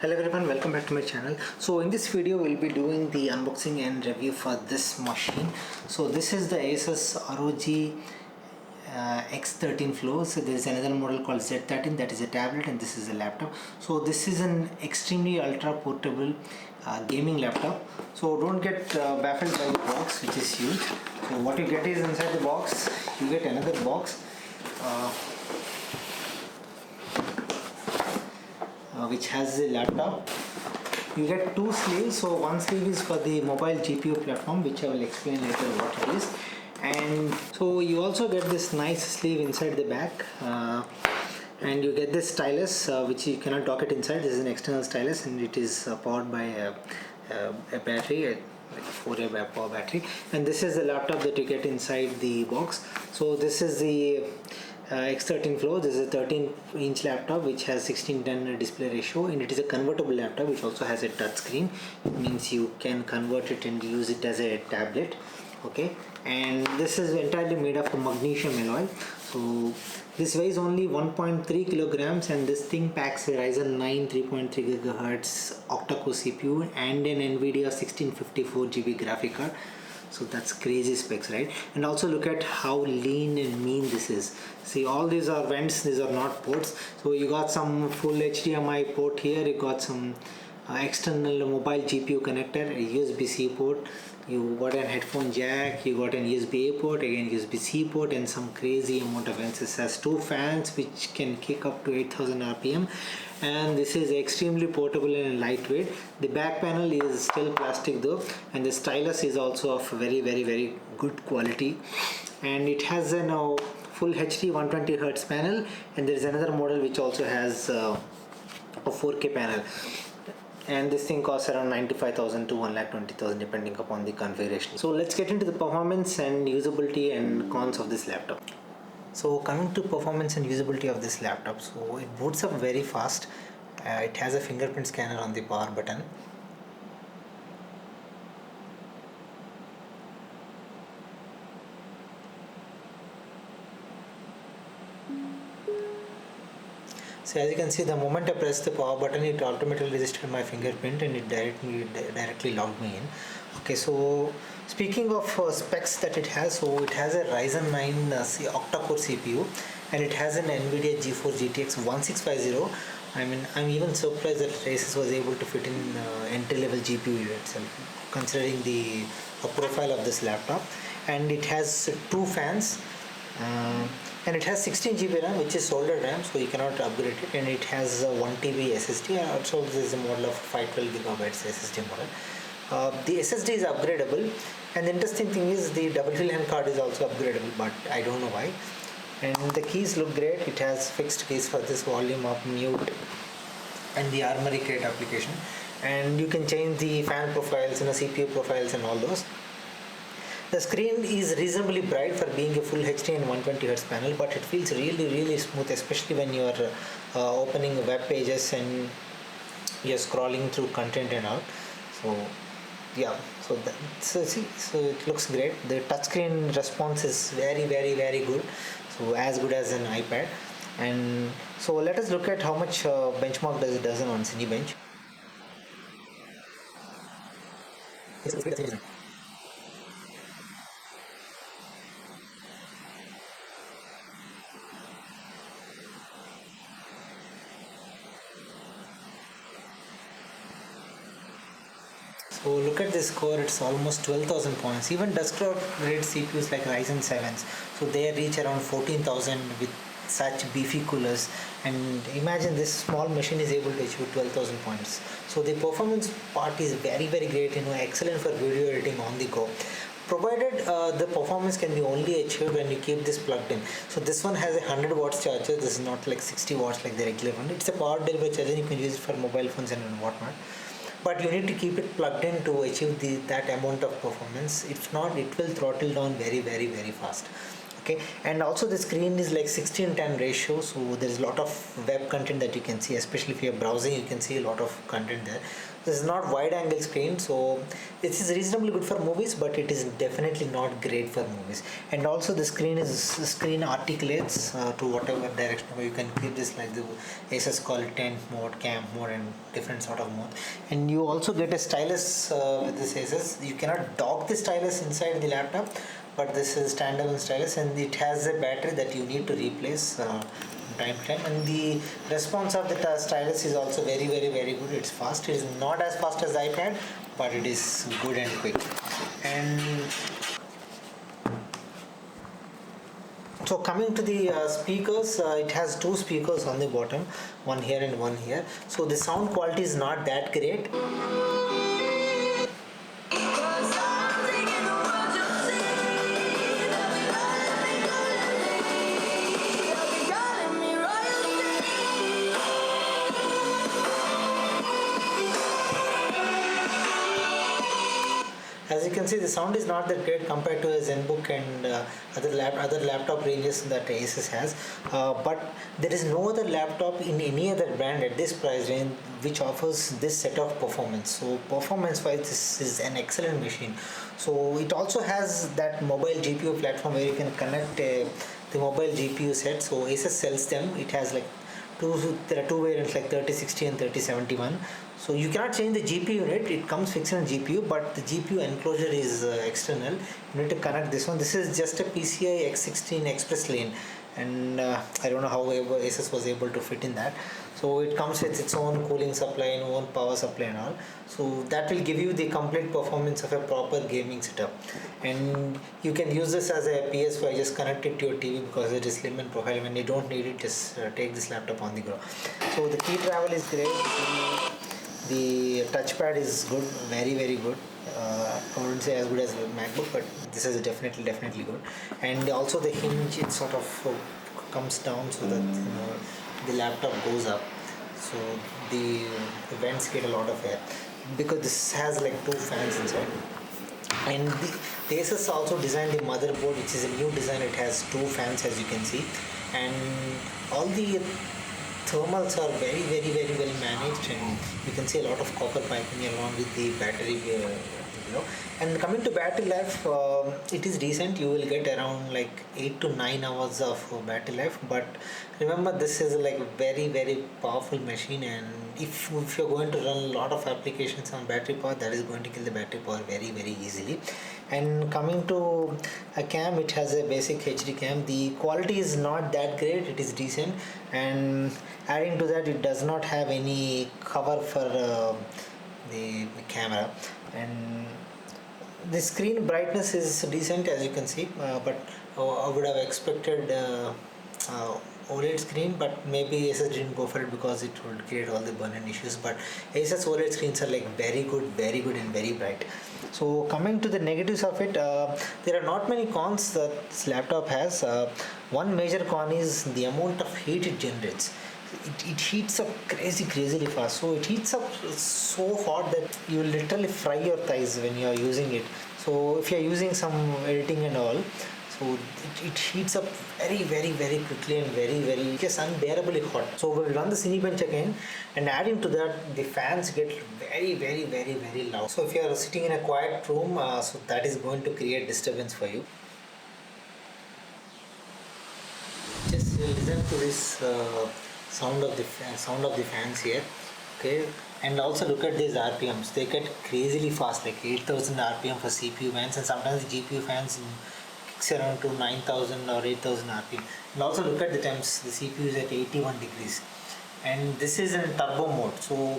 Hello everyone, welcome back to my channel. So in this video we'll be doing the unboxing and review for this machine. So this is the Asus ROG x13 Flow. So there is another model called Z13, that is a tablet, and this is a laptop. So this is an extremely ultra portable gaming laptop. So don't get baffled by the box, which is huge. So what you get is inside the box, you get another box which has a laptop. You get two sleeves. So one sleeve is for the mobile GPU platform, which I will explain later what it is, and so you also get this nice sleeve inside the back, and you get this stylus which you cannot dock it inside. This is an external stylus, and it is powered by a battery, like a 4A power battery, and this is the laptop that you get inside the box. So this is the x13 Flow. This is a 13-inch laptop which has 16:10 display ratio, and it is a convertible laptop which also has a touch screen. It means you can convert it and use it as a tablet. Okay, and this is entirely made of magnesium alloy. So this weighs only 1.3 kilograms, and this thing packs a Ryzen 9 3.3 gigahertz octa-core CPU and an Nvidia 1654 GB graphic card. So that's crazy specs, right? And also look at how lean and mean this is. See, all these are vents, these are not ports. So you got some full HDMI port here, you got some external mobile GPU connector, a USB-C port, you got an headphone jack, you got an USB-A port, again USB-C port, and some crazy amount of vents. It has two fans which can kick up to 8000 RPM, and this is extremely portable and lightweight. The back panel is still plastic though, and the stylus is also of very good quality, and it has a full HD 120 Hz panel, and there is another model which also has a 4K panel, and this thing costs around 95,000 to 1,20,000 depending upon the configuration. So let's get into the performance and usability and cons of this laptop. So coming to performance and usability of this laptop, so it boots up very fast. It has a fingerprint scanner on the power button. So as you can see, the moment I pressed the power button, it automatically registered my fingerprint and it directly logged me in. Okay, so speaking of specs that it has, so it has a Ryzen 9 octa-core CPU, and it has an Nvidia GeForce GTX 1650. I mean, I'm even surprised that Asus was able to fit in entry-level GPU itself, considering the profile of this laptop. And it has two fans. And it has 16 GB RAM, which is soldered RAM, so you cannot upgrade it, and it has 1 TB SSD. Also this is a model of 512 gigabytes SSD model. The SSD is upgradable, and the interesting thing is the double LAN card is also upgradable, but I don't know why. And the keys look great. It has fixed keys for this volume up, mute, and the Armory Crate application, and you can change the fan profiles, CPU profiles and all those. The screen is reasonably bright for being a full HD and 120 Hz panel, but it feels really smooth, especially when you are opening web pages and you're scrolling through content and all. So yeah, so it looks great. The touchscreen response is very good, so as good as an iPad. And so let us look at how much benchmark does it does on Cinebench. So look at this score, it's almost 12,000 points. Even desktop grade CPUs like Ryzen 7s, so they reach around 14,000 with such beefy coolers, and imagine this small machine is able to achieve 12,000 points. So the performance part is very great, excellent for video editing on the go, provided the performance can be only achieved when you keep this plugged in. So this one has a 100 watts charger. This is not like 60 watts like the regular one. It's a power delivery charger. You can use it for mobile phones and whatnot, but you need to keep it plugged in to achieve that amount of performance. If not, it will throttle down very fast. Okay, okay. And also the screen is like 16:10 ratio, so there's a lot of web content that you can see, especially if you're browsing. You can see a lot of content there. This is not wide angle screen, so this is reasonably good for movies, but it is definitely not great for movies. And also the screen articulates to whatever direction you can keep this, like the Asus call it tent mode, camp mode, and different sort of mode. And you also get a stylus with this Asus. You cannot dock the stylus inside the laptop, but this is standalone stylus, and it has a battery that you need to replace time to time. And the response of the stylus is also very good. It's fast. It is not as fast as the iPad, but it is good and quick. And so coming to the speakers, it has two speakers on the bottom, one here and one here. So the sound quality is not that great. As you can see, the sound is not that great compared to a ZenBook and other laptop ranges that Asus has. But there is no other laptop in any other brand at this price range which offers this set of performance. So performance-wise, this is an excellent machine. So it also has that mobile GPU platform where you can connect the mobile GPU set. So Asus sells them. It has like there are two variants, like 3060 and 3071. So you cannot change the GPU unit, it comes fixed in GPU, but the GPU enclosure is external. You need to connect this one. This is just a PCI x13 express lane, and I don't know how Asus was able to fit in that. So it comes with its own cooling supply and own power supply and all. So that will give you the complete performance of a proper gaming setup. And you can use this as a PS5, just connect it to your TV because it is slim and profile. When you don't need it, just take this laptop on the go. So the key travel is great. The touchpad is good, very good. I wouldn't say as good as MacBook, but this is definitely good. And also the hinge, it sort of comes down so that the laptop goes up, so the vents get a lot of air, because this has like two fans inside. And the Asus also designed the motherboard, which is a new design. It has two fans, as you can see, and all the thermals are very well managed, and you can see a lot of copper piping along with the battery And coming to battery life, it is decent. You will get around like 8 to 9 hours of battery life, but remember, this is like a very powerful machine, and if you're going to run a lot of applications on battery power, that is going to kill the battery power very easily. And coming to a cam, it has a basic HD cam. The quality is not that great, it is decent, and adding to that, it does not have any cover for the camera. And the screen brightness is decent, as you can see, but I would have expected OLED screen, but maybe Asus didn't go for it because it would create all the burn-in issues. But Asus OLED screens are like very good and very bright. So coming to the negatives of it, there are not many cons that this laptop has. One major con is the amount of heat it generates. It heats up crazily fast. So it heats up so hot that you literally fry your thighs when you are using it. So if you are using some editing and all, so it heats up very quickly and very just unbearably hot. So we'll run the Cinebench again, and adding to that, the fans get very loud. So if you are sitting in a quiet room, so that is going to create disturbance for you. Just listen to this sound of the fans here, okay. And also look at these RPMs. They get crazily fast, like 8,000 RPM for CPU fans, and sometimes the GPU fans kicks around to 9,000 or 8,000 RPM. And also look at the temps. The CPU is at 81 degrees, and this is in turbo mode. So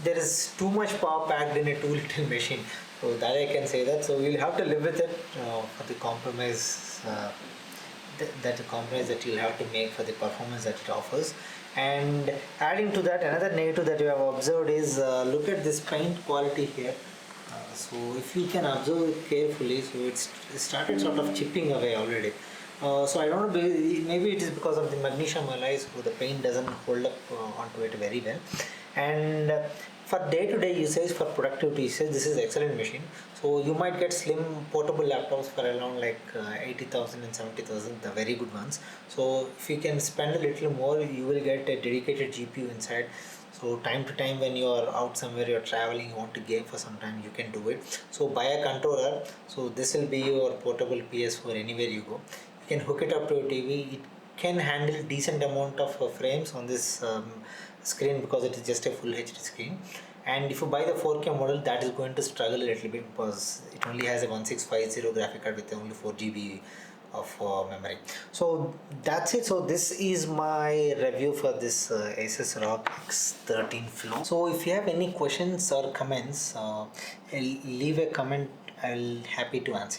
there is too much power packed in a too little machine. So that I can say that. So we'll have to live with it for the compromise. That compromise that you'll have to make for the performance that it offers. And adding to that, another negative that you have observed is look at this paint quality here. So if you can observe it carefully, so it started sort of chipping away already. So I don't know, maybe it is because of the magnesium alloy, so the paint doesn't hold up onto it very well. And For day-to-day usage, for productivity usage, this is excellent machine. So you might get slim portable laptops for around like 80,000 and 70,000, the very good ones. So if you can spend a little more, you will get a dedicated GPU inside. So time to time when you are out somewhere, you're traveling, you want to game for some time, you can do it. So buy a controller. So this will be your portable PS4 anywhere you go. You can hook it up to your TV. It can handle decent amount of frames on this screen because it is just a full HD screen. And if you buy the 4K model, that is going to struggle a little bit because it only has a 1650 graphic card with only 4 GB of memory. So that's it. So this is my review for this Asus ROG x13 Flow. So if you have any questions or comments, leave a comment. I'll happy to answer.